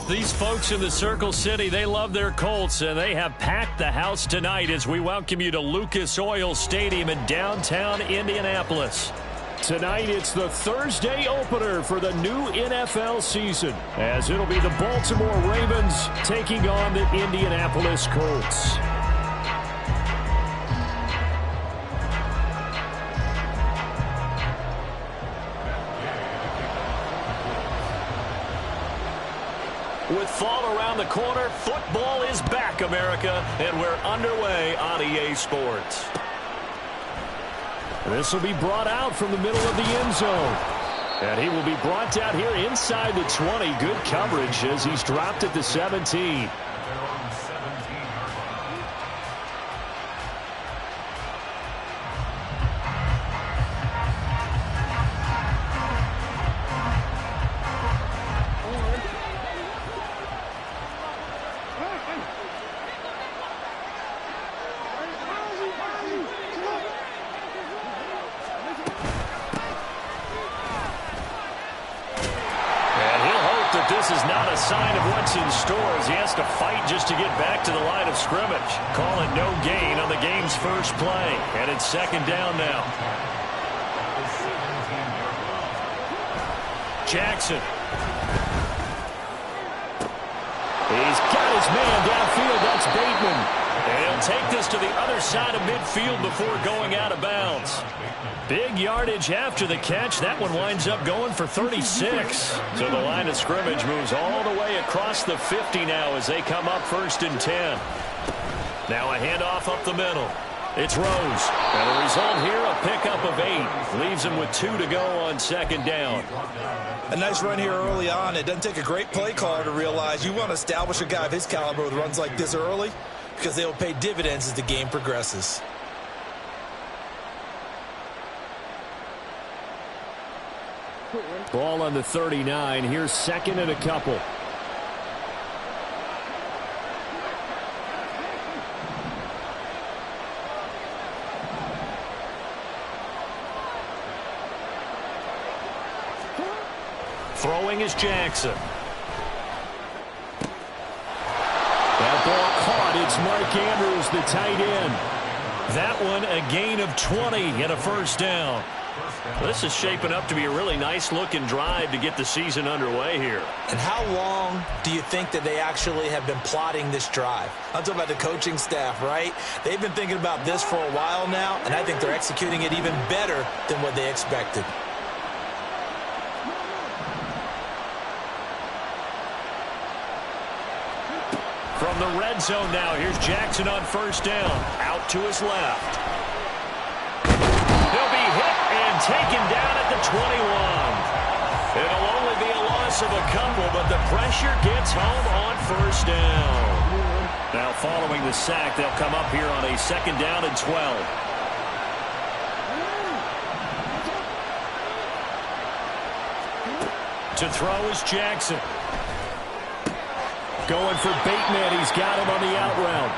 These folks in the Circle City, they love their Colts, and they have packed the house tonight as we welcome you to Lucas Oil Stadium in downtown Indianapolis. Tonight, it's the Thursday opener for the new NFL season, as it'll be the Baltimore Ravens taking on the Indianapolis Colts. With fall around the corner, football is back, America, and we're underway on EA Sports. This will be brought out from the middle of the end zone. And he will be brought down here inside the 20. Good coverage as he's dropped at the 17. This is not a sign of what's in store as he has to fight just to get back to the line of scrimmage. Call it no gain on the game's first play. And it's second down now. Jackson. He's got his man downfield. That's Bateman. And he'll take this to the other side of midfield before going out of bounds. Big yardage after the catch. That one winds up going for 36. So the line of scrimmage moves all the way across the 50 now as they come up 1st and 10. Now a handoff up the middle. It's Rose. And the result here, a pickup of 8. Leaves him with 2 to go on second down. A nice run here early on. It doesn't take a great play caller to realize you want to establish a guy of his caliber with runs like this early because they will pay dividends as the game progresses. Ball on the 39. Here's second and a couple. Throwing is Jackson. That ball caught. It's Mark Andrews, the tight end. That one a gain of 20 and a first down. This is shaping up to be a really nice-looking drive to get the season underway here. And how long do you think that they actually have been plotting this drive? I'm talking about the coaching staff, right? They've been thinking about this for a while now, and I think they're executing it even better than what they expected. From the red zone now, here's Jackson on first down. Out to his left. He'll be hit and taken down at the 21. It'll only be a loss of a couple, but the pressure gets home on first down. Now following the sack, they'll come up here on a second down and 12. To throw is Jackson. Going for Bateman. He's got him on the out route.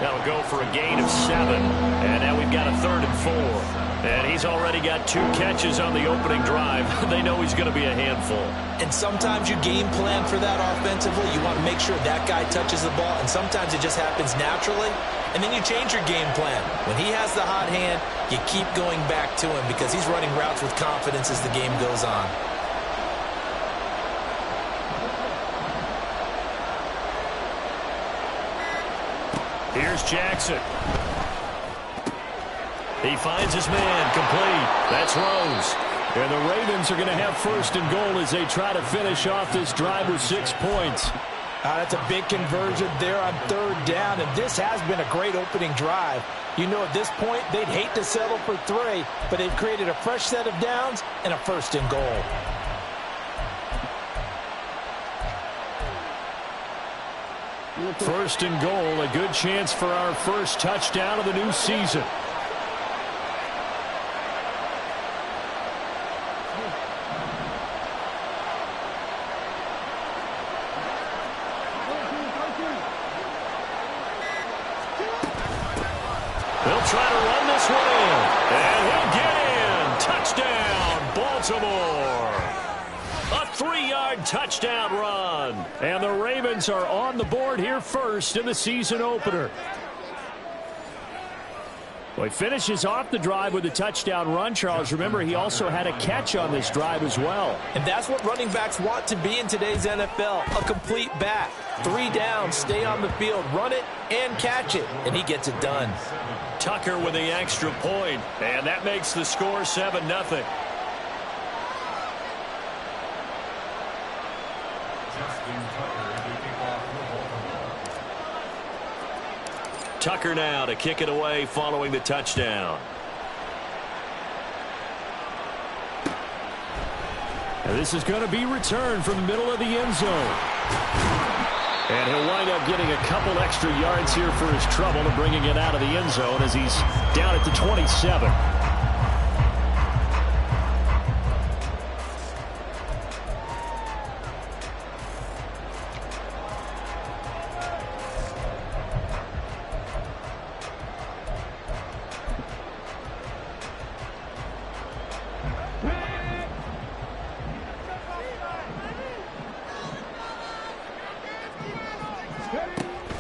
That'll go for a gain of 7. And now we've got a 3rd and 4. And he's already got 2 catches on the opening drive. They know he's going to be a handful. And sometimes you game plan for that offensively. You want to make sure that guy touches the ball. And sometimes it just happens naturally. And then you change your game plan. When he has the hot hand, you keep going back to him because he's running routes with confidence as the game goes on. Here's Jackson. He finds his man, complete. That's Rose. And the Ravens are going to have 1st and goal as they try to finish off this drive with 6 points. That's a big conversion there on 3rd down, and this has been a great opening drive. You know, at this point, they'd hate to settle for 3, but they've created a fresh set of downs and a 1st and goal. First and goal, a good chance for our first touchdown of the new season. They'll try to run this one in, and he'll get in. Touchdown, Baltimore. A 3-yard touchdown run. And the Ravens are on the board here first in the season opener. Well, he finishes off the drive with a touchdown run, Charles. Remember, he also had a catch on this drive as well. And that's what running backs want to be in today's NFL, a complete back. 3 downs, stay on the field, run it, and catch it. And he gets it done. Tucker with the extra point, and that makes the score 7-0. Tucker now to kick it away following the touchdown. And this is going to be returned from the middle of the end zone. And he'll wind up getting a couple extra yards here for his trouble and bringing it out of the end zone as he's down at the 27.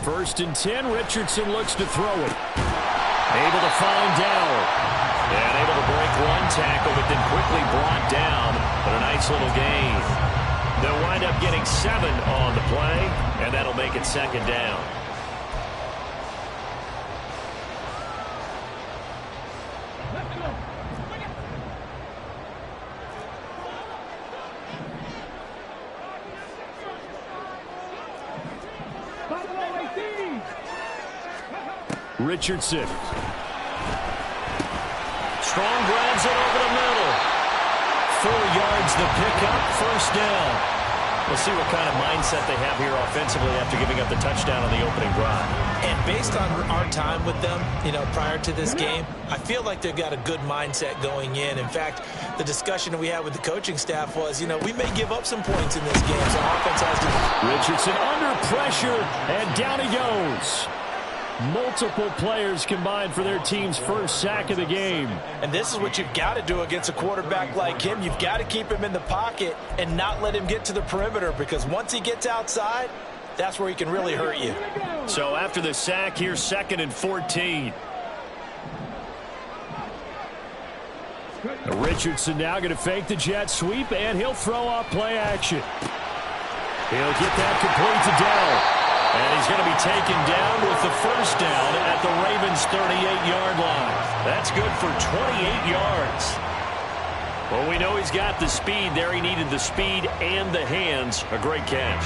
First and 10, Richardson looks to throw it. Able to find Dowell. And able to break one tackle, but then quickly brought down. But a nice little gain. They'll wind up getting 7 on the play, and that'll make it second down. Richardson. Strong grabs it over the middle. 4 yards the pickup, first down. We'll see what kind of mindset they have here offensively after giving up the touchdown on the opening drive. And based on our time with them, prior to this game, I feel like they've got a good mindset going in. In fact, the discussion that we had with the coaching staff was, we may give up some points in this game, so offense has to... Richardson under pressure, and down he goes. Multiple players combined for their team's first sack of the game. And this is what you've got to do against a quarterback like him. You've got to keep him in the pocket and not let him get to the perimeter, because once he gets outside, that's where he can really hurt you. So after the sack, here's 2nd and 14. Richardson now going to fake the jet sweep, and he'll throw off play action. He'll get that complete to Dell. And he's going to be taken down with the first down at the Ravens' 38-yard line. That's good for 28 yards. Well, we know he's got the speed there. He needed the speed and the hands. A great catch.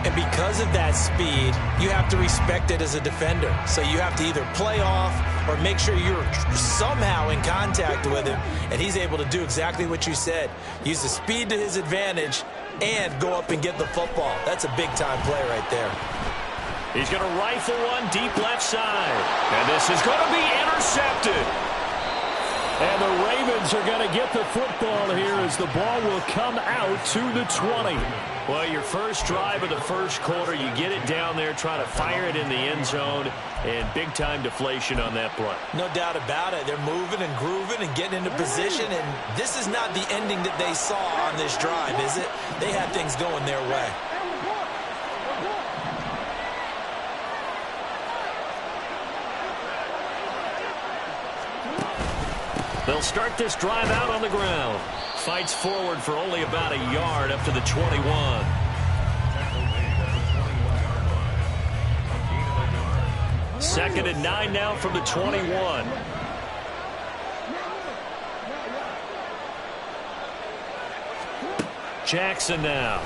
And because of that speed, you have to respect it as a defender. So you have to either play off or make sure you're somehow in contact with him. And he's able to do exactly what you said. Use the speed to his advantage and go up and get the football. That's a big-time play right there. He's going to rifle one deep left side. And this is going to be intercepted. And the Ravens are going to get the football here as the ball will come out to the 20. Well, your first drive of the first quarter, you get it down there, try to fire it in the end zone, and big-time deflation on that play. No doubt about it. They're moving and grooving and getting into position, and this is not the ending that they saw on this drive, is it? They had things going their way. They'll start this drive out on the ground. Fights forward for only about a yard up to the 21. Second and 9 now from the 21. Jackson now.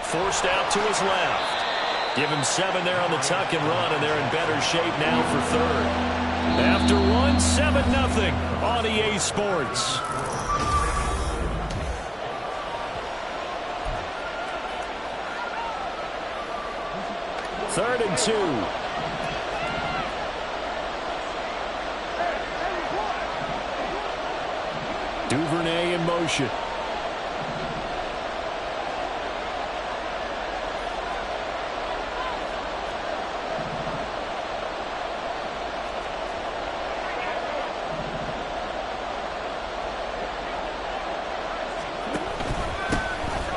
Forced out to his left. Give him 7 there on the tuck and run, and they're in better shape now for third. After one, 7-0 on EA Sports. 3rd and 2. Duvernay in motion.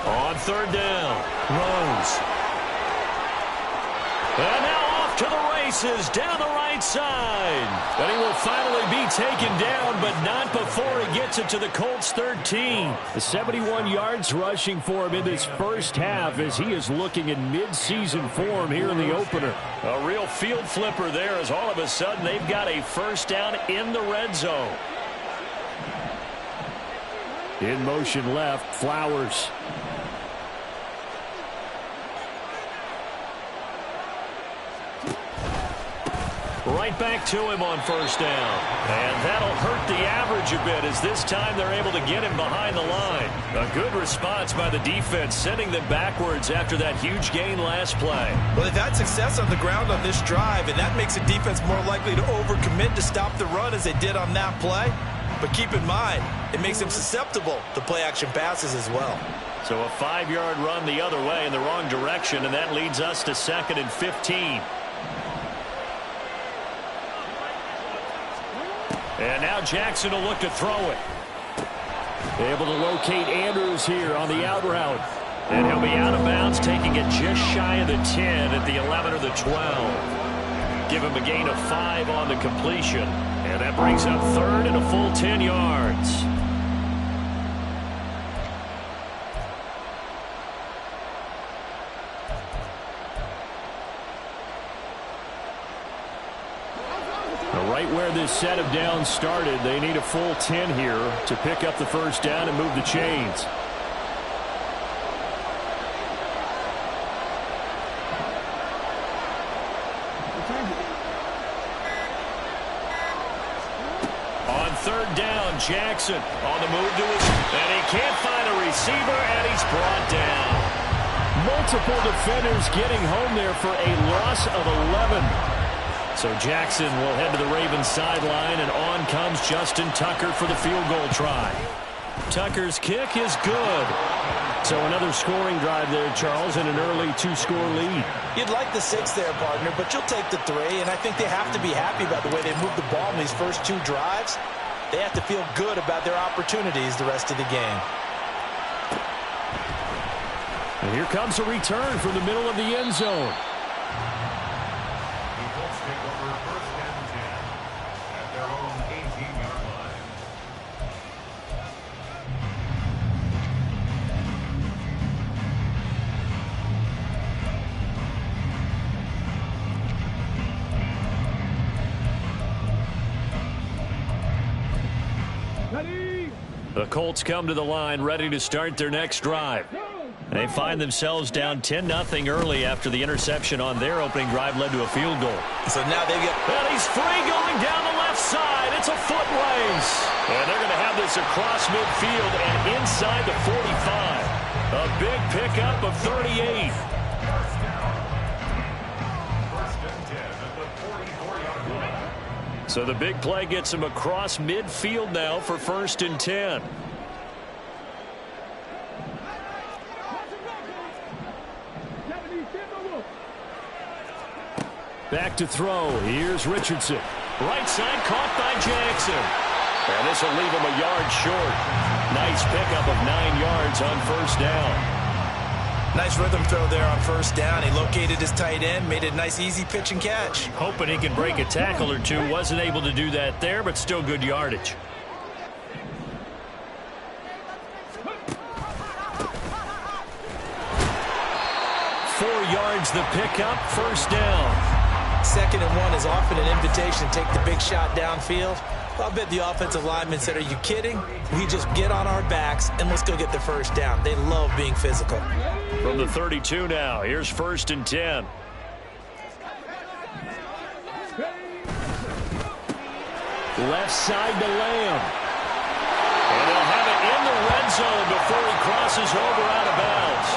On 3rd down, Rose. And now off to the races down the right side. And he will finally be taken down, but not before he gets it to the Colts 13. The 71 yards rushing for him in this first half as he is looking in mid-season form here in the opener. A real field flipper there as all of a sudden they've got a first down in the red zone. In motion left, Flowers. Right back to him on 1st down. And that'll hurt the average a bit as this time they're able to get him behind the line. A good response by the defense, sending them backwards after that huge gain last play. Well, they've had success on the ground on this drive, and that makes the defense more likely to overcommit to stop the run as they did on that play. But keep in mind, it makes them susceptible to play-action passes as well. So a 5-yard run the other way in the wrong direction, and that leads us to 2nd and 15. And now Jackson will look to throw it. Able to locate Andrews here on the out route. And he'll be out of bounds, taking it just shy of the 10 at the 11 or the 12. Give him a gain of 5 on the completion. And that brings up 3rd and a full 10 yards. Right where this set of downs started, they need a full 10 here to pick up the first down and move the chains. On 3rd down, Jackson on the move to his, and he can't find a receiver, and he's brought down. Multiple defenders getting home there for a loss of 11. So Jackson will head to the Ravens sideline, and on comes Justin Tucker for the field goal try. Tucker's kick is good. So another scoring drive there, Charles, and an early 2-score lead. You'd like the 6 there, partner, but you'll take the 3, and I think they have to be happy about the way they moved the ball in these first 2 drives. They have to feel good about their opportunities the rest of the game. And here comes a return from the middle of the end zone. The Colts come to the line ready to start their next drive. They find themselves down 10-0 early after the interception on their opening drive led to a field goal. So now they get... And he's free going down the left side. It's a foot race. And they're going to have this across midfield and inside the 45. A big pickup of 38. So the big play gets him across midfield now for 1st and 10. Back to throw. Here's Richardson. Right side caught by Jackson. And this will leave him a yard short. Nice pickup of 9 yards on 1st down. Nice rhythm throw there on 1st down. He located his tight end, made a nice easy pitch and catch. Hoping he could break a tackle or two. Wasn't able to do that there, but still good yardage. Yards the pickup, 1st down. 2nd and 1 is often an invitation to take the big shot downfield. I'll bet the offensive lineman said, are you kidding? We just get on our backs and let's go get the 1st down. They love being physical. From the 32 now, here's 1st and 10. Left side to Lamb. And they'll have it in the red zone before he crosses over out of bounds.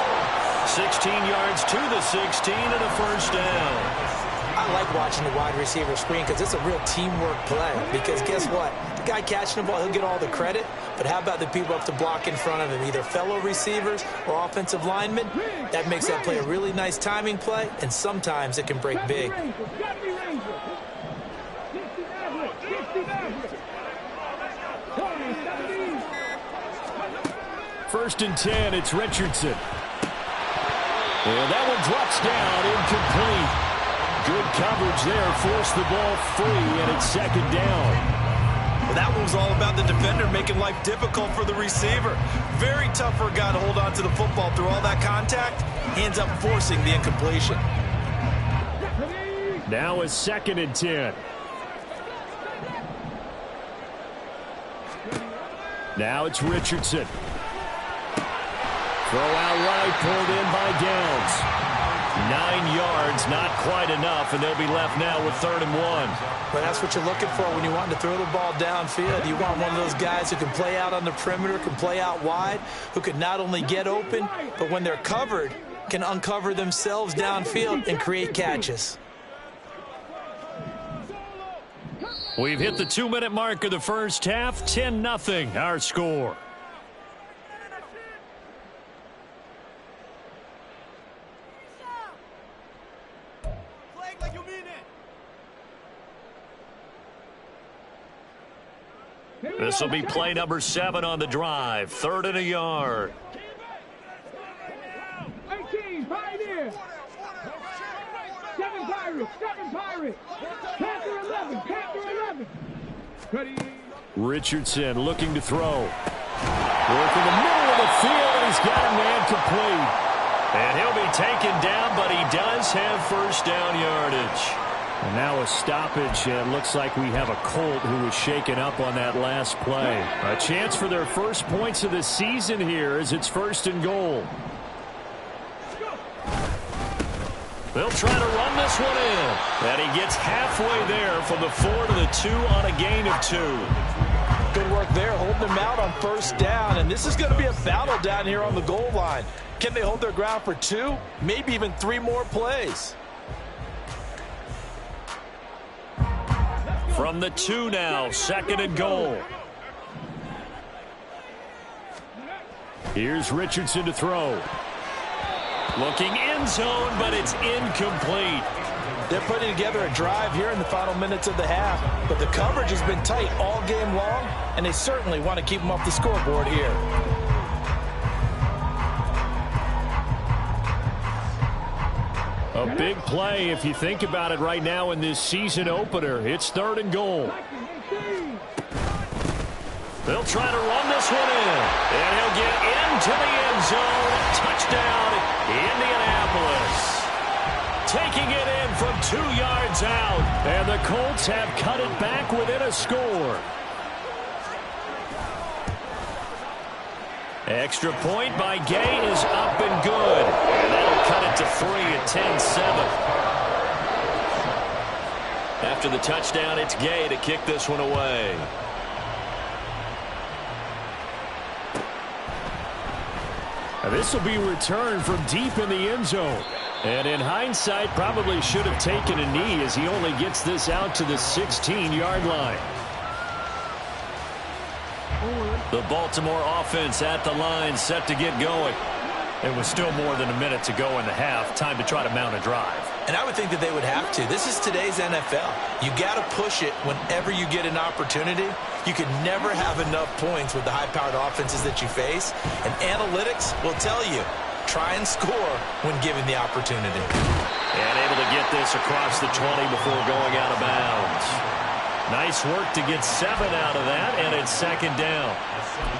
16 yards to the 16 and a first down. I like watching the wide receiver screen because it's a real teamwork play. Because guess what? The guy catching the ball, he'll get all the credit. But how about the people up to block in front of him, either fellow receivers or offensive linemen? That makes that play a really nice timing play, and sometimes it can break big. First and 10, it's Richardson. And that one drops down, incomplete. Good coverage there, forced the ball free, and it's second down. Well, that one was all about the defender making life difficult for the receiver. Very tough for a guy to hold on to the football through all that contact. He ends up forcing the incompletion. Now it's second and 10. Now it's Richardson. Throw out right, pulled in by Downs. 9 yards, not quite enough, and they'll be left now with 3rd and 1. Well, that's what you're looking for when you want to throw the ball downfield. You want one of those guys who can play out on the perimeter, can play out wide, who can not only get open, but when they're covered, can uncover themselves downfield and create catches. We've hit the 2-minute mark of the first half. 10-0, our score. This will be play number 7 on the drive. 3rd and a yard. 18, Pioneer. 7 Pirates, 7 Pirates. Panther 11, Panther 11. Richardson looking to throw. Work in the middle of the field, and he's got a man complete. And he'll be taken down, but he does have first down yardage. And now a stoppage, and it looks like we have a Colt who was shaken up on that last play. A chance for their first points of the season here as it's 1st and goal. They'll try to run this one in. And he gets halfway there from the 4 to the 2 on a gain of 2. Good work there, holding them out on 1st down. And this is going to be a battle down here on the goal line. Can they hold their ground for 2, maybe even 3 more plays? From the 2 now, 2nd and goal. Here's Richardson to throw. Looking end zone, but it's incomplete. They're putting together a drive here in the final minutes of the half, but the coverage has been tight all game long, and they certainly want to keep them off the scoreboard here. A big play if you think about it right now in this season opener. It's 3rd and goal. They'll try to run this one in. And he'll get into the end zone. Touchdown, Indianapolis. Taking it in from 2 yards out. And the Colts have cut it back within a score. Extra point by Gay is up and good. And that'll cut it to 3 at 10-7. After the touchdown, it's Gay to kick this one away. Now this will be returned from deep in the end zone. And in hindsight, probably should have taken a knee as he only gets this out to the 16-yard line. The Baltimore offense at the line, set to get going. It was still more than a minute to go in the half. Time to try to mount a drive. And I would think that they would have to. This is today's NFL. You got to push it whenever you get an opportunity. You can never have enough points with the high-powered offenses that you face. And analytics will tell you, try and score when given the opportunity. And able to get this across the 20 before going out of bounds. Nice work to get 7 out of that, and it's 2nd down.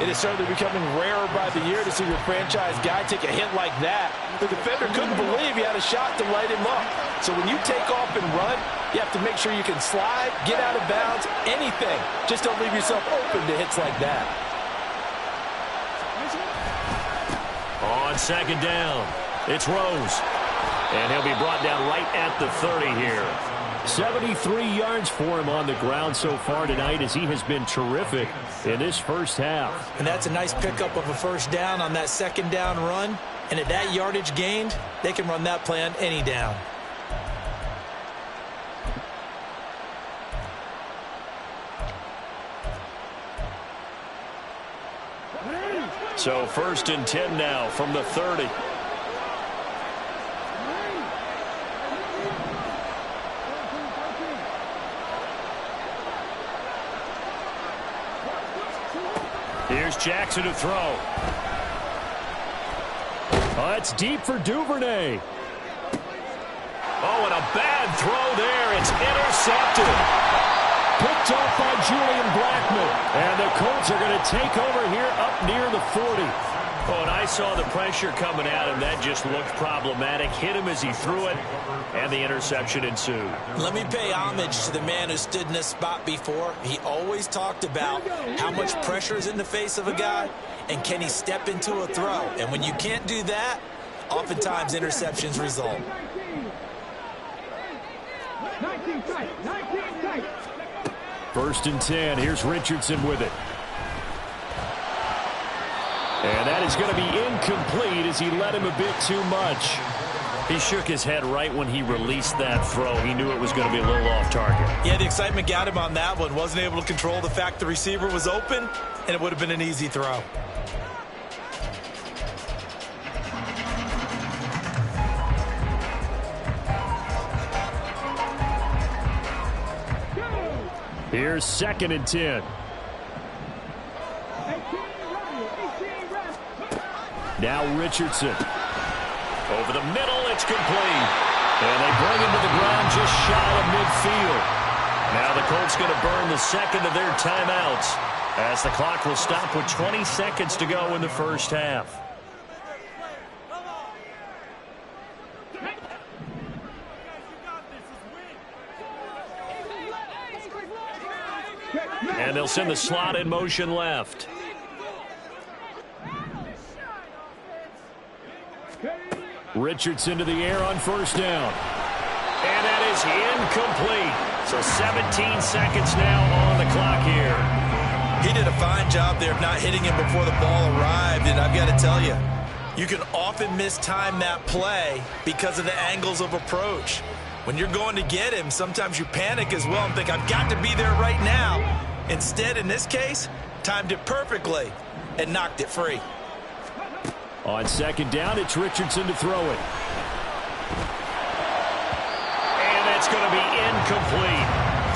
It is certainly becoming rarer by the year to see your franchise guy take a hit like that. The defender couldn't believe he had a shot to light him up. So when you take off and run, you have to make sure you can slide, get out of bounds, anything. Just don't leave yourself open to hits like that. On 2nd down, it's Rose. And he'll be brought down right at the 30 here. 73 yards for him on the ground so far tonight as he has been terrific in this first half. And that's a nice pickup of a 1st down on that 2nd down run. And at that yardage gained, they can run that play on any down. So 1st and 10 now from the 30. Here's Jackson to throw. Oh, it's deep for Duvernay. Oh, and a bad throw there. It's intercepted. Picked off by Julian Blackman. And the Colts are going to take over here up near the 40. Oh, and I saw the pressure coming at him. That just looked problematic. Hit him as he threw it, and the interception ensued. Let me pay homage to the man who stood in this spot before. He always talked about how much pressure is in the face of a guy, and can he step into a throw. And when you can't do that, oftentimes interceptions result. 19 tight, 19 tight. 1st and 10. Here's Richardson with it. And that is going to be incomplete as he let him a bit too much. He shook his head right when he released that throw. He knew it was going to be a little off target. Yeah, the excitement got him on that one. Wasn't able to control the fact the receiver was open, and it would have been an easy throw. Here's 2nd and 10. Now Richardson. Over the middle, it's complete. And they bring him to the ground just shy of midfield. Now the Colts going to burn the 2nd of their timeouts as the clock will stop with 20 seconds to go in the 1st half. And they'll send the slot in motion left. Richardson to the air on 1st down. And that is incomplete. So 17 seconds now on the clock here. He did a fine job there of not hitting him before the ball arrived. And I've got to tell you, you can often mistime that play because of the angles of approach. When you're going to get him, sometimes you panic as well and think, I've got to be there right now. Instead, in this case, timed it perfectly and knocked it free. On 2nd down, it's Richardson to throw it. And that's going to be incomplete.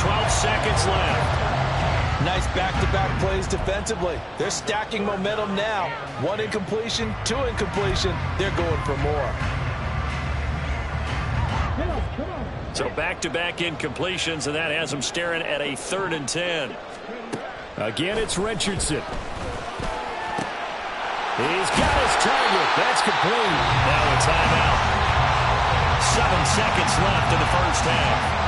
12 seconds left. Nice back-to-back plays defensively. They're stacking momentum now. 1 incompletion, 2 incompletion. They're going for more. So back-to-back incompletions, and that has them staring at a 3rd and 10. Again, it's Richardson. He's got his target. That's complete. Now a timeout. 7 seconds left in the 1st half.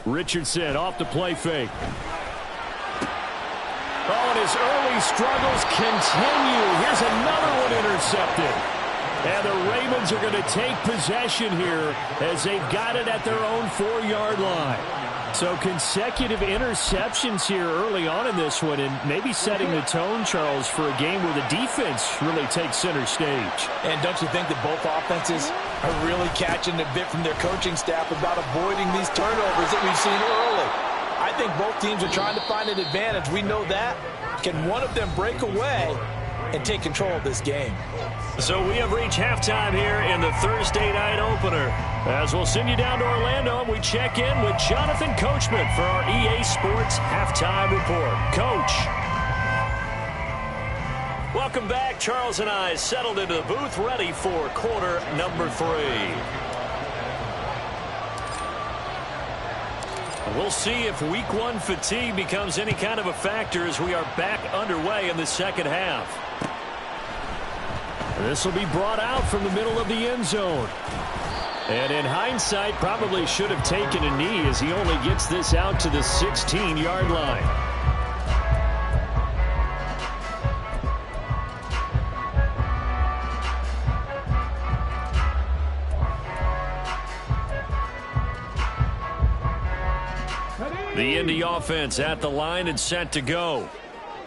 Richardson off the play fake. Oh, and his early struggles continue. Here's another one intercepted. And the Ravens are going to take possession here as they've got it at their own 4-yard line. So consecutive interceptions here early on in this one, and maybe setting the tone, Charles, for a game where the defense really takes center stage. And don't you think that both offenses are really catching a bit from their coaching staff about avoiding these turnovers that we've seen early? I think both teams are trying to find an advantage. We know that. Can one of them break away and take control of this game? So we have reached halftime here in the Thursday night opener. As we'll send you down to Orlando, and we check in with Jonathan Coachman for our EA Sports Halftime Report. Coach. Welcome back. Charles and I settled into the booth, ready for quarter number 3. We'll see if week 1 fatigue becomes any kind of a factor as we are back underway in the 2nd half. This will be brought out from the middle of the end zone. And in hindsight, probably should have taken a knee as he only gets this out to the 16-yard line. The Indy offense at the line and set to go.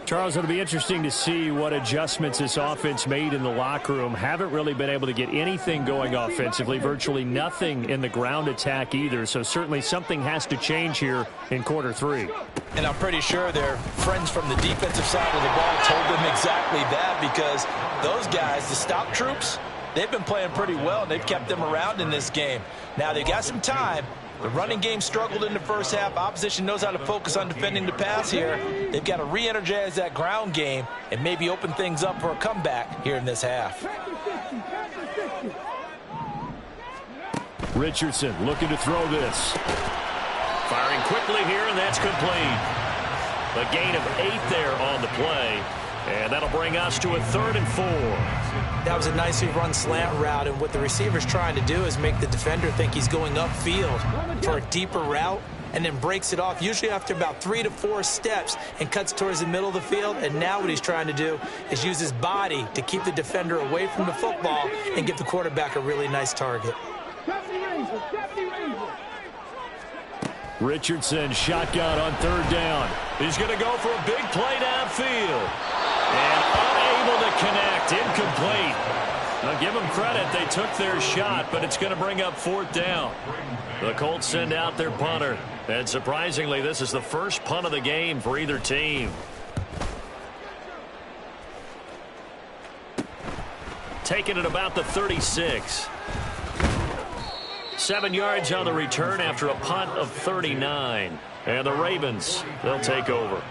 Charles, it'll be interesting to see what adjustments this offense made in the locker room. Haven't really been able to get anything going offensively, virtually nothing in the ground attack either. So certainly something has to change here in quarter 3. And I'm pretty sure their friends from the defensive side of the ball told them exactly that, because those guys, the stop troops, they've been playing pretty well, and they've kept them around in this game. Now, they got some time. The running game struggled in the first half. Opposition knows how to focus on defending the pass here. They've got to re-energize that ground game and maybe open things up for a comeback here in this half. Richardson looking to throw this. Firing quickly here, and that's complete. A gain of 8 there on the play. And that'll bring us to a 3rd and 4. That was a nicely run slant route, and what the receiver's trying to do is make the defender think he's going upfield for a deeper route, and then breaks it off, usually after about 3 to 4 steps, and cuts towards the middle of the field. And now what he's trying to do is use his body to keep the defender away from the football and give the quarterback a really nice target. Richardson shotgun on 3rd down. He's going to go for a big play downfield. And unable to connect, incomplete. Now give them credit, they took their shot, but it's going to bring up 4th down. The Colts send out their punter. And surprisingly, this is the first punt of the game for either team. Taking it about the 36. 7 yards on the return after a punt of 39. And the Ravens, they'll take over.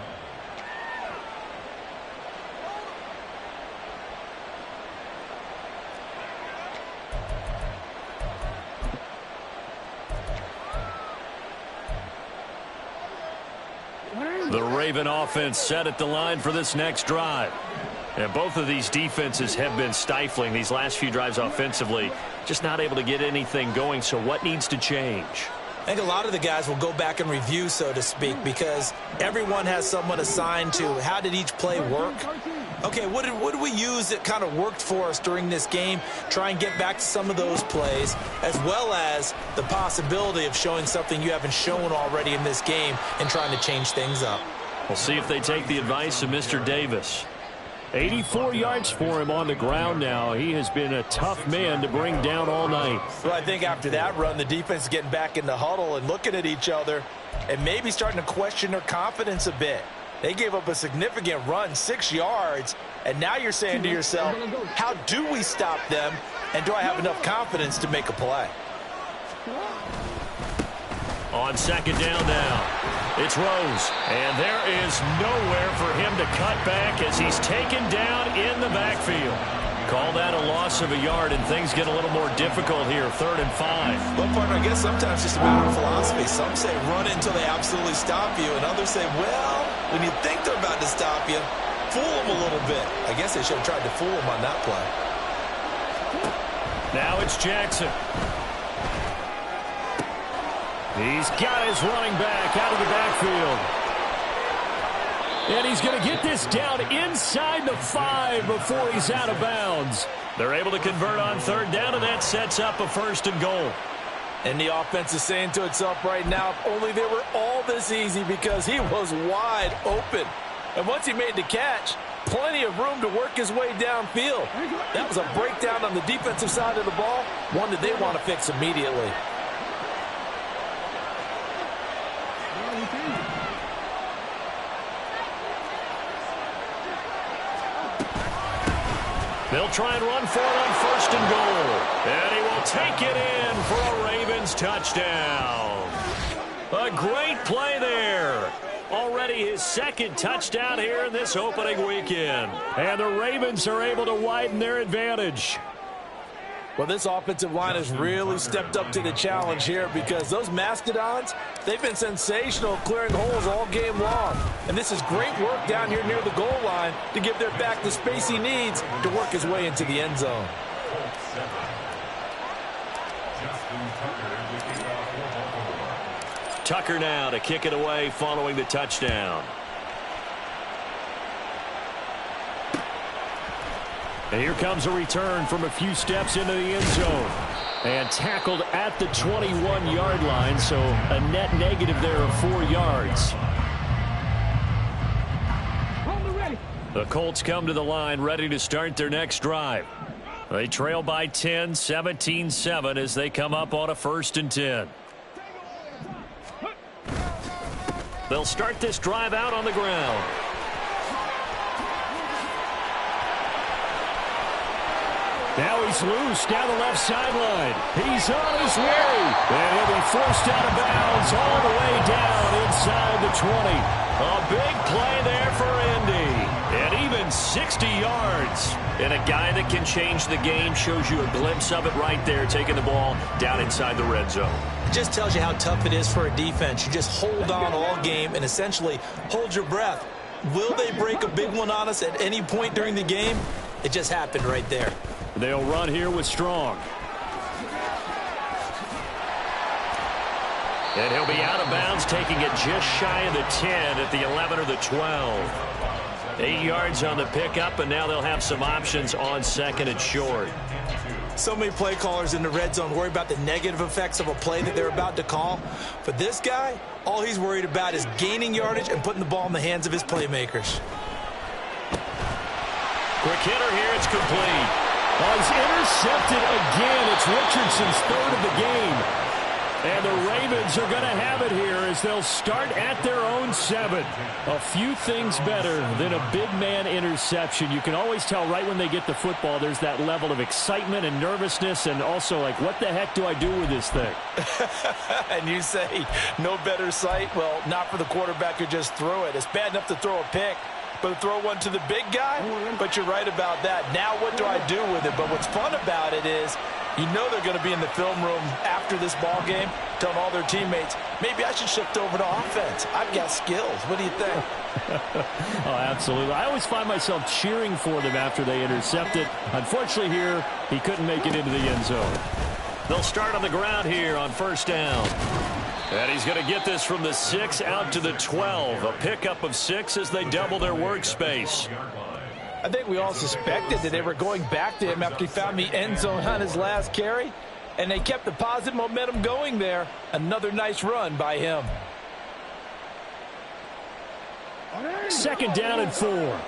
The Raven offense set at the line for this next drive. And both of these defenses have been stifling these last few drives offensively. Just not able to get anything going. So what needs to change? I think a lot of the guys will go back and review, so to speak, because everyone has someone assigned to how did each play work. Okay, what did we use that kind of worked for us during this game? Try and get back to some of those plays, as well as the possibility of showing something you haven't shown already in this game and trying to change things up. We'll see if they take the advice of Mr. Davis. 84 yards for him on the ground now. He has been a tough man to bring down all night. Well, I think after that run, the defense is getting back in the huddle and looking at each other and maybe starting to question their confidence a bit. They gave up a significant run, 6 yards, and now you're saying to yourself, how do we stop them, and do I have enough confidence to make a play? On 2nd down now, it's Rose, and there is nowhere for him to cut back as he's taken down in the backfield. Call that a loss of a yard, and things get a little more difficult here, 3rd and 5. Well, partner, I guess sometimes it's just a matter of philosophy. Some say run until they absolutely stop you, and others say, well, when you think they're about to stop you, fool them a little bit. I guess they should have tried to fool them on that play. Now it's Jackson. He's got his running back out of the backfield. And he's going to get this down inside the 5 before he's out of bounds. They're able to convert on 3rd down, and that sets up a 1st and goal. And the offense is saying to itself right now, if only they were all this easy, because he was wide open. And once he made the catch, plenty of room to work his way downfield. That was a breakdown on the defensive side of the ball, one that they want to fix immediately. They'll try and run for it on 1st and goal. And he will take it in for a Ravens touchdown. A great play there. Already his 2nd touchdown here in this opening weekend. And the Ravens are able to widen their advantage. Well, this offensive line has really stepped up to the challenge here, because those Mastodons, they've been sensational clearing holes all game long. And this is great work down here near the goal line to give their back the space he needs to work his way into the end zone. Tucker now to kick it away following the touchdown. And here comes a return from a few steps into the end zone. And tackled at the 21-yard line, so a net negative there of 4 yards. The Colts come to the line ready to start their next drive. They trail by 10, 17-7 as they come up on a 1st and 10. They'll start this drive out on the ground. Now he's loose down the left sideline. He's on his way. And he'll be forced out of bounds all the way down inside the 20. A big play there for Indy. And even 60 yards. And a guy that can change the game, shows you a glimpse of it right there, taking the ball down inside the red zone. It just tells you how tough it is for a defense. You just hold on all game and essentially hold your breath. Will they break a big one on us at any point during the game? It just happened right there. They'll run here with Strong. And he'll be out of bounds, taking it just shy of the 10 at the 11 or the 12. 8 yards on the pickup, and now they'll have some options on 2nd and short. So many play callers in the red zone worry about the negative effects of a play that they're about to call. For this guy, all he's worried about is gaining yardage and putting the ball in the hands of his playmakers. Quick hitter here, it's complete. Oh, he's intercepted again. It's Richardson's 3rd of the game. And the Ravens are going to have it here as they'll start at their own 7. A few things better than a big man interception. You can always tell right when they get the football, there's that level of excitement and nervousness, and also like, what the heck do I do with this thing? And you say, no better sight? Well, not for the quarterback who just threw it. It's bad enough to throw a pick, but to throw one to the big guy? But you're right about that. Now what do I do with it? But what's fun about it is, you know they're going to be in the film room after this ball game, telling all their teammates, maybe I should shift over to offense. I've got skills. What do you think? Oh, absolutely. I always find myself cheering for them after they intercept it. Unfortunately here, he couldn't make it into the end zone. They'll start on the ground here on 1st down. And he's going to get this from the 6 out to the 12. A pickup of 6 as they double their workspace. I think we all suspected that they were going back to him after he found the end zone on his last carry, and they kept the positive momentum going there. Another nice run by him. 2nd down and 4.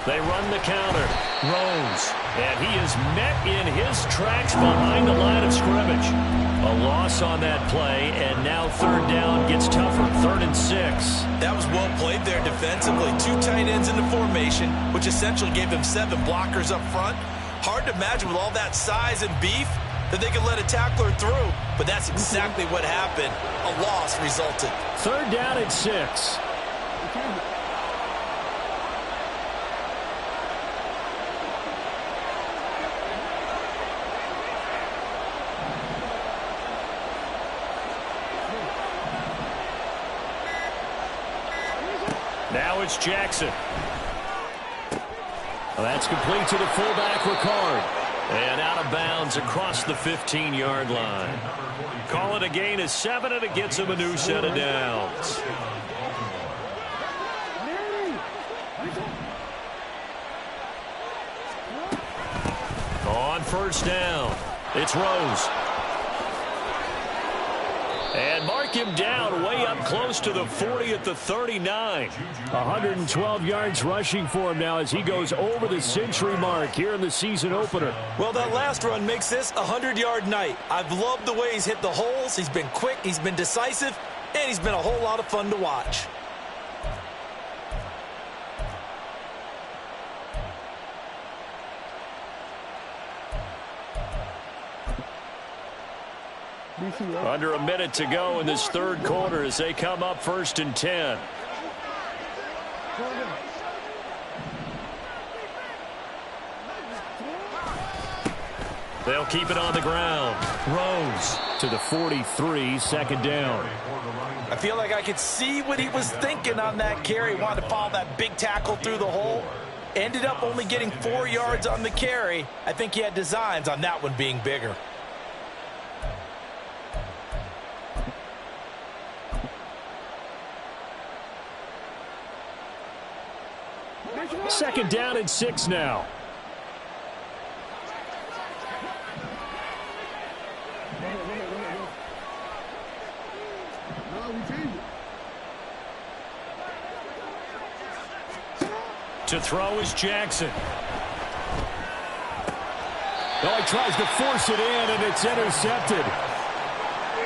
They run the counter. Rose. And he is met in his tracks behind the line of scrimmage. A loss on that play, and now 3rd down gets tougher. 3rd and 6. That was well played there defensively. 2 tight ends in the formation, which essentially gave them 7 blockers up front. Hard to imagine with all that size and beef that they could let a tackler through, but that's exactly what happened. A loss resulted. 3rd down and 6. Now it's Jackson. Well, that's complete to the fullback, Ricard. And out of bounds across the 15-yard line. Call it a gain of 7, and it gets him a new set of downs. On 1st down, it's Rose. And mark him down way up close to the 40 at the 39. 112 yards rushing for him now as he goes over the century mark here in the season opener. Well, that last run makes this a 100-yard night. I've loved the way he's hit the holes. He's been quick, he's been decisive, and he's been a whole lot of fun to watch. Under a minute to go in this 3rd quarter as they come up 1st and 10. They'll keep it on the ground. Rose to the 43, 2nd down. I feel like I could see what he was thinking on that carry. Wanted to follow that big tackle through the hole. Ended up only getting 4 yards on the carry. I think he had designs on that one being bigger. Second down and 6 now. To throw is Jackson. Oh, he tries to force it in, and it's intercepted.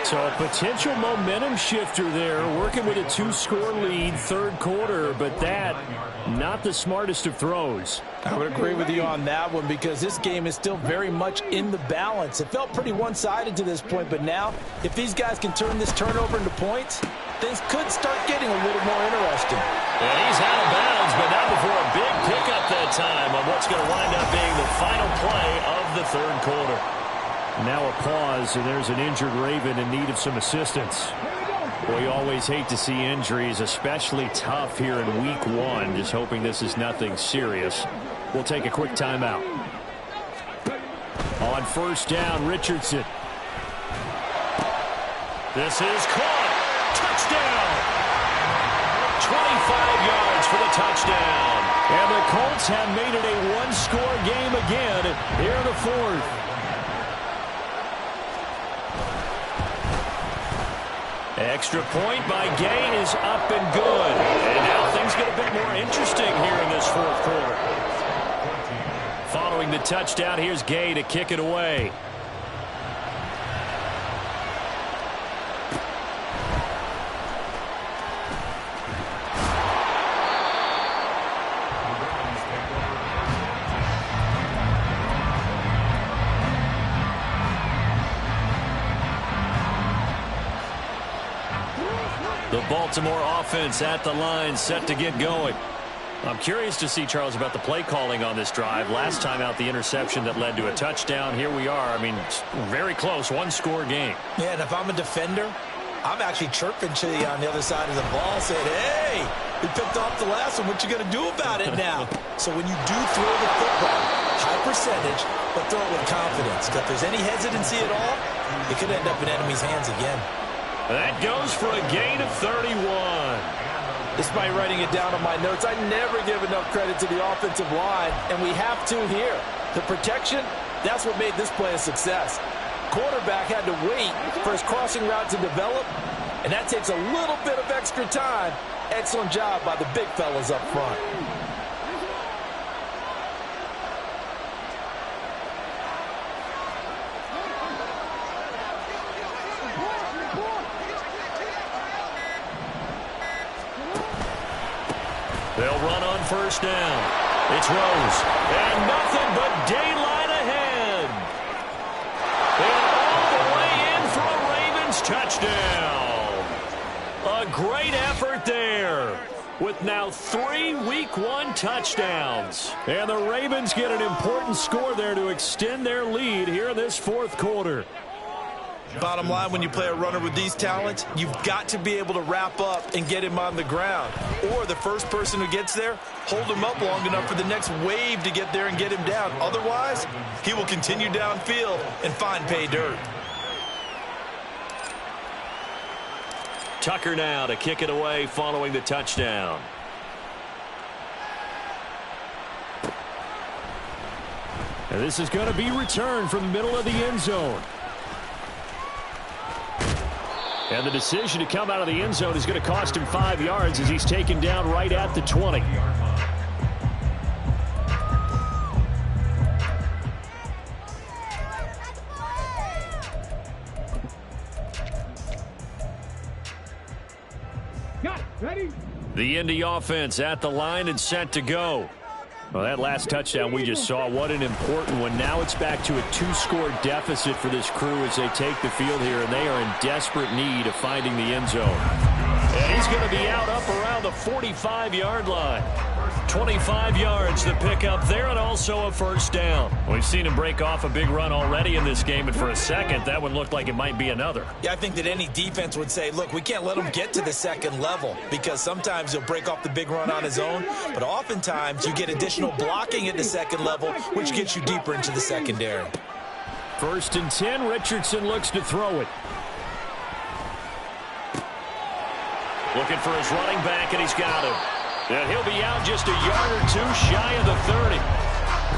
So a potential momentum shifter there, working with a 2-score lead, third quarter, but that, not the smartest of throws. I would agree with you on that one because this game is still very much in the balance. It felt pretty one-sided to this point, but now, if these guys can turn this turnover into points, things could start getting a little more interesting. And he's out of bounds, but not before a big pickup that time on what's going to wind up being the final play of the third quarter. Now a pause, and there's an injured Raven in need of some assistance. We always hate to see injuries, especially tough here in week 1. Just hoping this is nothing serious. We'll take a quick timeout. On first down, Richardson. This is caught. Touchdown. 25 yards for the touchdown. And the Colts have made it a one-score game again here in the fourth. Extra point by Gay is up and good. And now things get a bit more interesting here in this fourth quarter. Following the touchdown, here's Gay to kick it away. The Baltimore offense at the line, set to get going. I'm curious to see, Charles, about the play calling on this drive. Last time out, the interception that led to a touchdown. Here we are. I mean, very close, one-score game. Yeah, and if I'm a defender, I'm actually chirping to you on the other side of the ball, saying, hey, we picked off the last one. What you going to do about it now? So when you do throw the football, high percentage, but throw it with confidence. If there's any hesitancy at all, it could end up in enemy's hands again. That goes for a gain of 31. Despite writing it down on my notes, I never give enough credit to the offensive line, and we have to here. The protection, that's what made this play a success. Quarterback had to wait for his crossing route to develop, and that takes a little bit of extra time. Excellent job by the big fellas up front. They'll run on first down. It's Rose. And nothing but daylight ahead. And all the way in for a Ravens touchdown. A great effort there. With now 3 Week 1 touchdowns. And the Ravens get an important score there to extend their lead here in this fourth quarter. Bottom line, when you play a runner with these talents, you've got to be able to wrap up and get him on the ground. Or the first person who gets there, hold him up long enough for the next wave to get there and get him down. Otherwise, he will continue downfield and find pay dirt. Tucker now to kick it away following the touchdown. And this is going to be returned from the middle of the end zone. And the decision to come out of the end zone is going to cost him 5 yards as he's taken down right at the 20. Got it. Ready? The Indy offense at the line and set to go. Well, that last touchdown we just saw, what an important one. Now it's back to a 2-score deficit for this crew as they take the field here, and they are in desperate need of finding the end zone. And he's going to be out up around the 45-yard line. 25 yards the pickup there, and also a first down. We've seen him break off a big run already in this game, and for a second, that one looked like it might be another. Yeah, I think that any defense would say, look, we can't let him get to the second level because sometimes he'll break off the big run on his own, but oftentimes you get additional blocking at the second level, which gets you deeper into the secondary. 1st and 10, Richardson looks to throw it. Looking for his running back, and he's got him. And he'll be out just a yard or two shy of the 30.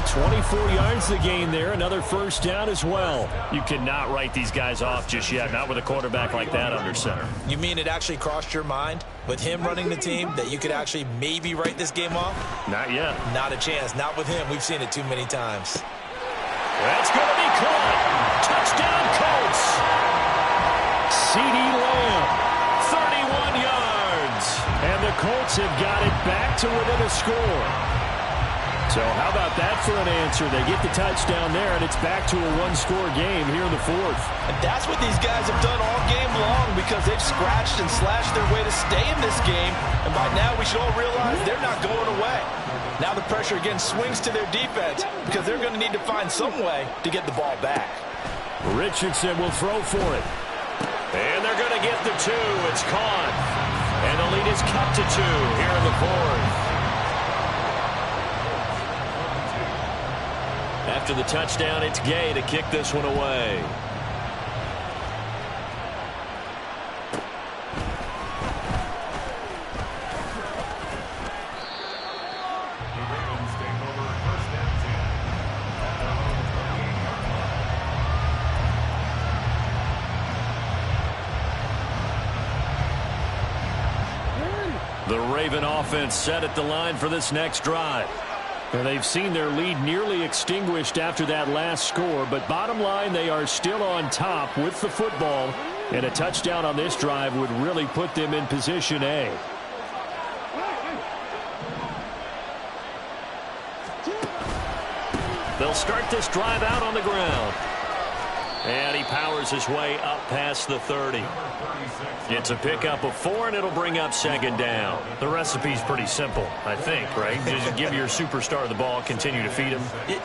24 yards the gain there. Another first down as well. You cannot write these guys off just yet. Not with a quarterback like that under center. You mean it actually crossed your mind with him running the team that you could actually maybe write this game off? Not yet. Not a chance. Not with him. We've seen it too many times. That's going to be caught. Touchdown, Colts. CeeDee Lamb, 31 yards. And the Colts have got it back to within a score. So how about that for an answer? They get the touchdown there, and it's back to a one-score game here in the fourth. And that's what these guys have done all game long because they've scratched and slashed their way to stay in this game. And by now, we should all realize they're not going away. Now the pressure again swings to their defense because they're going to need to find some way to get the ball back. Richardson will throw for it. And they're going to get the two. It's caught. And the lead is cut to 2 here in the fourth. After the touchdown, it's Gay to kick this one away. The Raven offense set at the line for this next drive. And they've seen their lead nearly extinguished after that last score, but bottom line, they are still on top with the football, and a touchdown on this drive would really put them in position A. They'll start this drive out on the ground. And he powers his way up past the 30. It's a pickup of 4, and it'll bring up second down. The recipe's pretty simple, I think, right? Just give your superstar the ball, continue to feed him.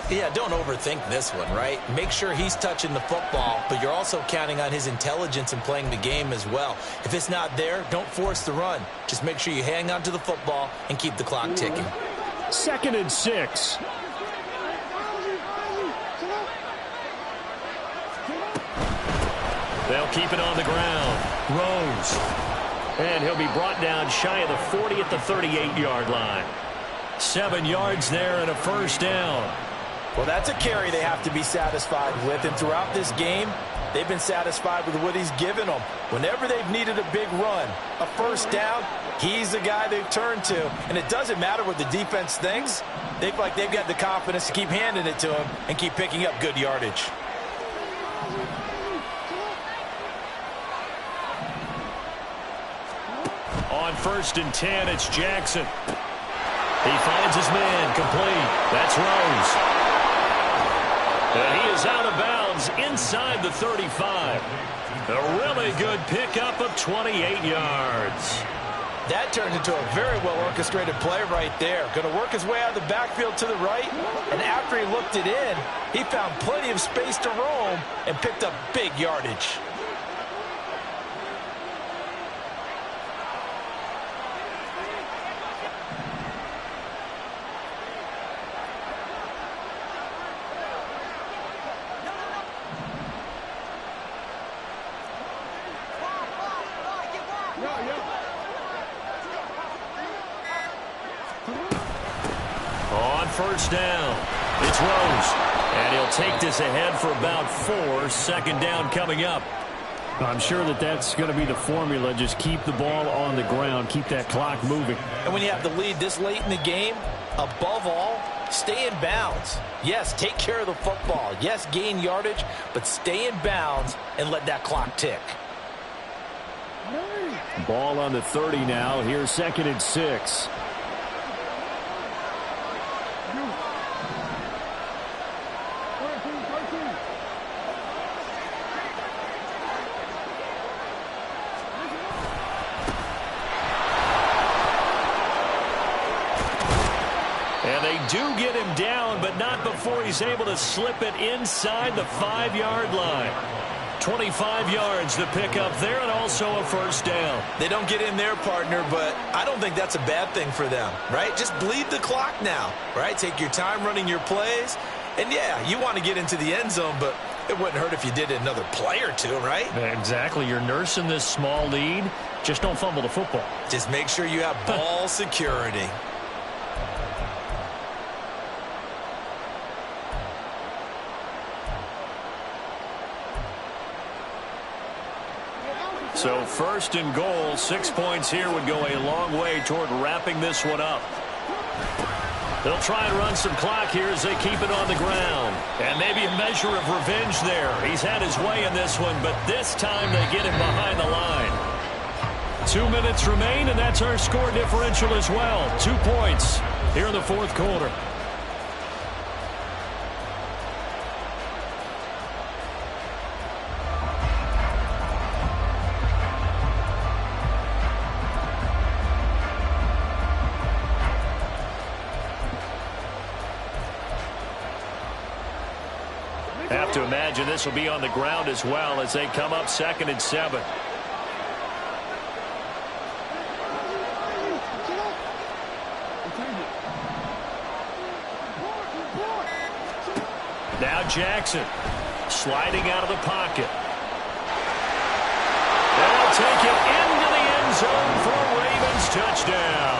Yeah, don't overthink this one, right? Make sure he's touching the football, but you're also counting on his intelligence in playing the game as well. If it's not there, don't force the run. Just make sure you hang on to the football and keep the clock ticking. 2nd and 6. They'll keep it on the ground. Rose. And he'll be brought down shy of the 40 at the 38-yard line. 7 yards there and a first down. Well, that's a carry they have to be satisfied with. And throughout this game, they've been satisfied with what he's given them. Whenever they've needed a big run, a first down, he's the guy they've turned to. And it doesn't matter what the defense thinks. They've got the confidence to keep handing it to him and keep picking up good yardage. On 1st and 10, it's Jackson. He finds his man, complete. That's Rose. And he is out of bounds inside the 35. A really good pickup of 28 yards. That turned into a very well-orchestrated play right there. Going to work his way out of the backfield to the right, and after he looked it in, he found plenty of space to roam and picked up big yardage. On 1st down, it's Rose. And he'll take this ahead for about 4. 2nd down coming up. I'm sure that's going to be the formula. Just keep the ball on the ground. Keep that clock moving. And when you have the lead this late in the game, above all, stay in bounds. Yes, take care of the football. Yes, gain yardage, but stay in bounds and let that clock tick. Ball on the 30 now. Here's 2nd and 6. And they do get him down, but not before he's able to slip it inside the 5-yard line. 25 yards to pick up there, and also a first down. They don't get in their partner, but I don't think that's a bad thing for them, right? Just bleed the clock now, right? Take your time running your plays. And, yeah, you want to get into the end zone, but It wouldn't hurt if you did it another play or two, right? Exactly. You're nursing this small lead. Just don't fumble the football. Just make sure you have ball security. So first and goal, 6 points here would go a long way toward wrapping this one up. They'll try and run some clock here as they keep it on the ground. And maybe a measure of revenge there. He's had his way in this one, but this time they get him behind the line. 2 minutes remain, and that's our score differential as well. 2 points here in the fourth quarter. Have to imagine this will be on the ground as well as they come up 2nd and 7. Now Jackson sliding out of the pocket. They'll take it into the end zone for a Ravens touchdown.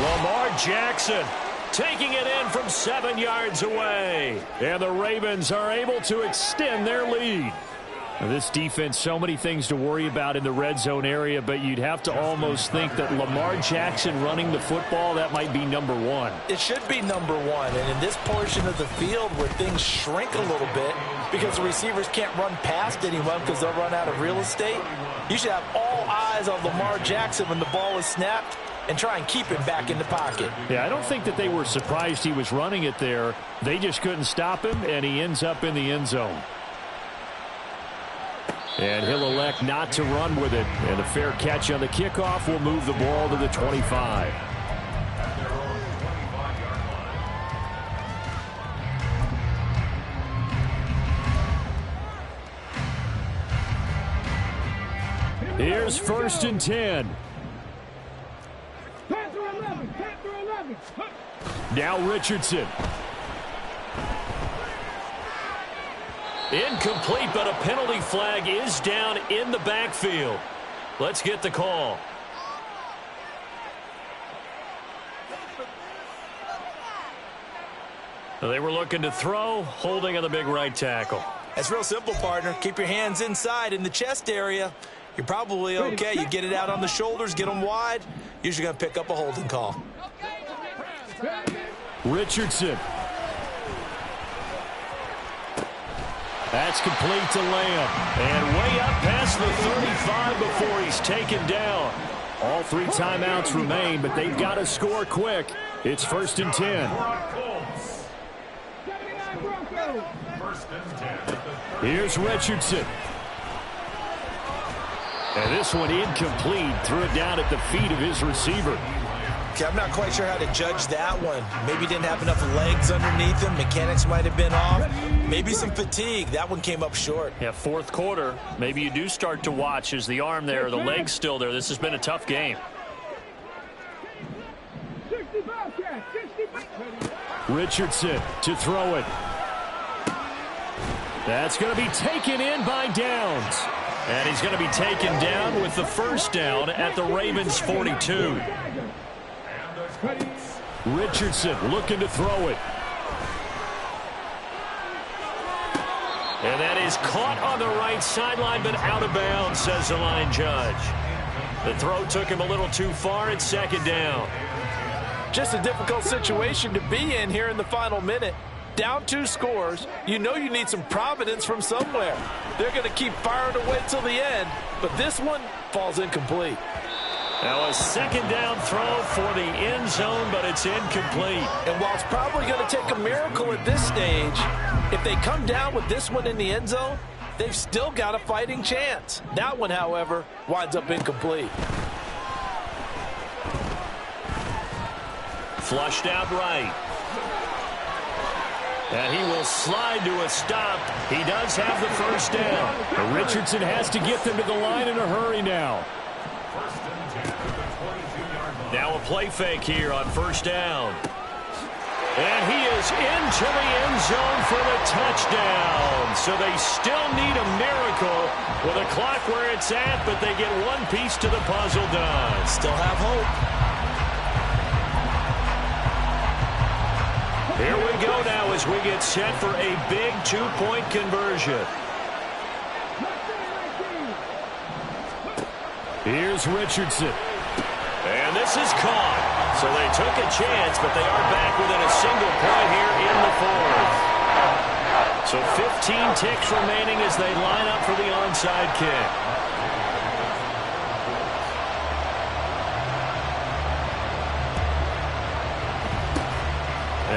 Lamar Jackson taking it in from 7 yards away. And the Ravens are able to extend their lead. Now, this defense, so many things to worry about in the red zone area, but you'd have to almost think that Lamar Jackson running the football, that might be number one. It should be number one. And in this portion of the field where things shrink a little bit because the receivers can't run past anyone because they'll run out of real estate, you should have all eyes on Lamar Jackson when the ball is snapped and try and keep him back in the pocket. Yeah, I don't think that they were surprised he was running it there. They just couldn't stop him, and he ends up in the end zone. And he'll elect not to run with it. And a fair catch on the kickoff will move the ball to the 25. Here's 1st and 10. Now Richardson. Incomplete, but a penalty flag is down in the backfield. Let's get the call. They were looking to throw, holding on the big right tackle. That's real simple, partner. Keep your hands inside in the chest area. You're probably okay. You get it out on the shoulders, get them wide. Usually going to pick up a holding call. Richardson. That's complete to Lamb. And way up past the 35 before he's taken down. All 3 timeouts remain, but they've got to score quick. It's 1st and 10. Here's Richardson. And this one incomplete. Threw it down at the feet of his receiver. Okay, I'm not quite sure how to judge that one. Maybe didn't have enough legs underneath him. Mechanics might have been off. Maybe some fatigue. That one came up short. Yeah, fourth quarter. Maybe you do start to watch. Is the arm there, the leg's still there? This has been a tough game. Richardson to throw it. That's going to be taken in by Downs. And he's going to be taken down with the first down at the Ravens 42. Richardson looking to throw it. And that is caught on the right sideline, but out of bounds, says the line judge. The throw took him a little too far. It's 2nd down. Just a difficult situation to be in here in the final minute. Down 2 scores. You know you need some providence from somewhere. They're going to keep firing away till the end, but this one falls incomplete. Now a 2nd down throw for the end zone, but it's incomplete. And while it's probably going to take a miracle at this stage, if they come down with this one in the end zone, they've still got a fighting chance. That one, however, winds up incomplete. Flushed out right. And he will slide to a stop. He does have the first down. But Richardson has to get them to the line in a hurry now. Now a play fake here on first down. And he is into the end zone for the touchdown. So they still need a miracle with a clock where it's at, but they get one piece to the puzzle done. Still have hope. Here we go now as we get set for a big two-point conversion. Here's Richardson. And this is caught. So they took a chance, but they are back within a single point here in the fourth. So 15 ticks remaining as they line up for the onside kick.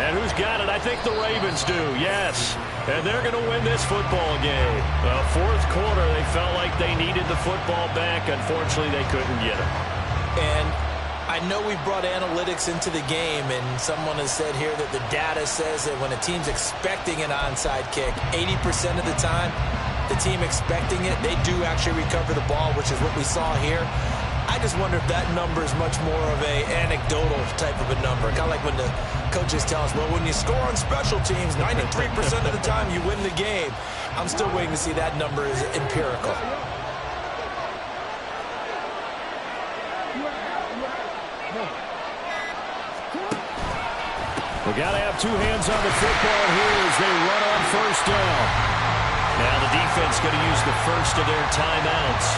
And who's got it? I think the Ravens do, yes. And they're going to win this football game. Fourth quarter, they felt like they needed the football back. Unfortunately, they couldn't get it. And I know we brought analytics into the game, and someone has said here that the data says that when a team's expecting an onside kick, 80% of the time, the team expecting it, they do actually recover the ball, which is what we saw here. I just wonder if that number is much more of a anecdotal type of a number. Kind of like when the coaches tell us, well, when you score on special teams, 93% of the time you win the game. I'm still waiting to see that number is empirical. We got to have two hands on the football here as they run on first down. Now the defense going to use the first of their timeouts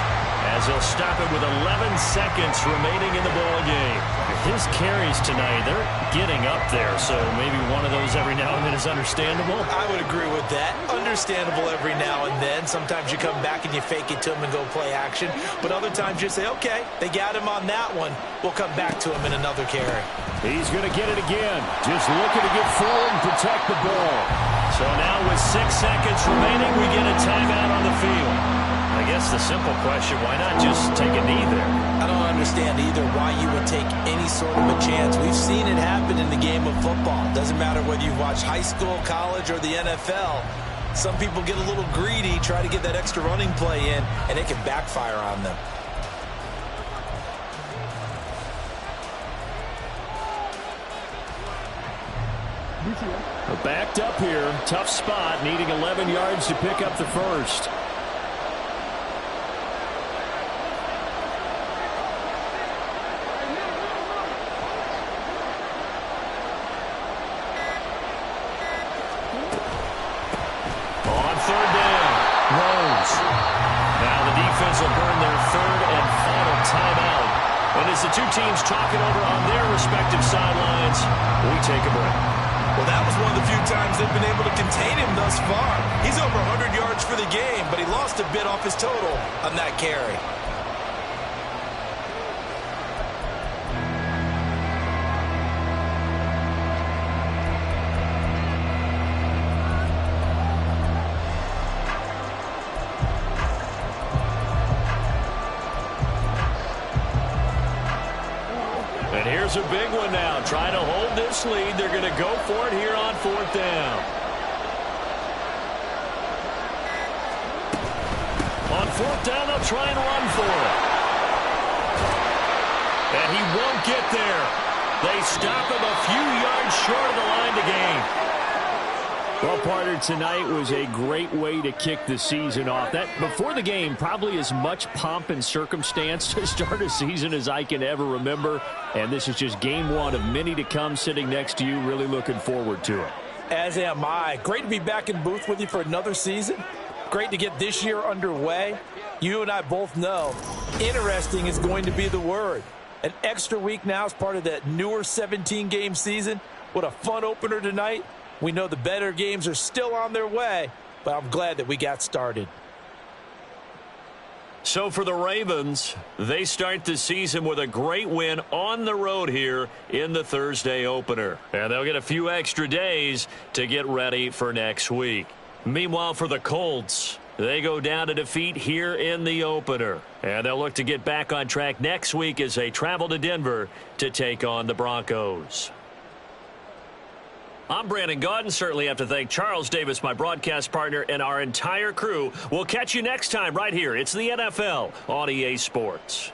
as they'll stop it with 11 seconds remaining in the ball game. His carries tonight, they're getting up there, so maybe one of those every now and then is understandable. I would agree with that. Understandable every now and then. Sometimes you come back and you fake it to him and go play action. But other times you say, okay, they got him on that one. We'll come back to him in another carry. He's going to get it again. Just looking to get forward and protect the ball. So now with 6 seconds remaining, we get a timeout on the field. I guess the simple question, why not just take a knee there? I don't understand either why you would take any sort of a chance. We've seen it happen in the game of football. Doesn't matter whether you watch high school, college, or the NFL. Some people get a little greedy, try to get that extra running play in, and it can backfire on them. We're backed up here. Tough spot, needing 11 yards to pick up the first. On third down, Rose. Now the defense will burn their third and final timeout. And as the two teams talk it over on their respective sidelines, we take a break. Well, that was one of the few times they've been able to contain him thus far. He's over 100 yards for the game, but he lost a bit off his total on that carry. And here's a big one now. Trying to hold this lead. They're going to go for it here on fourth down. On fourth down, they'll try and run for it. And he won't get there. They stop him a few yards short of the line to gain. Well, partner, tonight was a great way to kick the season off. That before the game, probably as much pomp and circumstance to start a season as I can ever remember. And this is just game one of many to come sitting next to you. Really looking forward to it. As am I. Great to be back in booth with you for another season. Great to get this year underway. You and I both know interesting is going to be the word. An extra week now as part of that newer 17-game season. What a fun opener tonight. We know the better games are still on their way, but I'm glad that we got started. So for the Ravens, they start the season with a great win on the road here in the Thursday opener. And they'll get a few extra days to get ready for next week. Meanwhile, for the Colts, they go down to defeat here in the opener. And they'll look to get back on track next week as they travel to Denver to take on the Broncos. I'm Brandon Gaudin. Certainly have to thank Charles Davis, my broadcast partner, and our entire crew. We'll catch you next time right here. It's the NFL on EA Sports.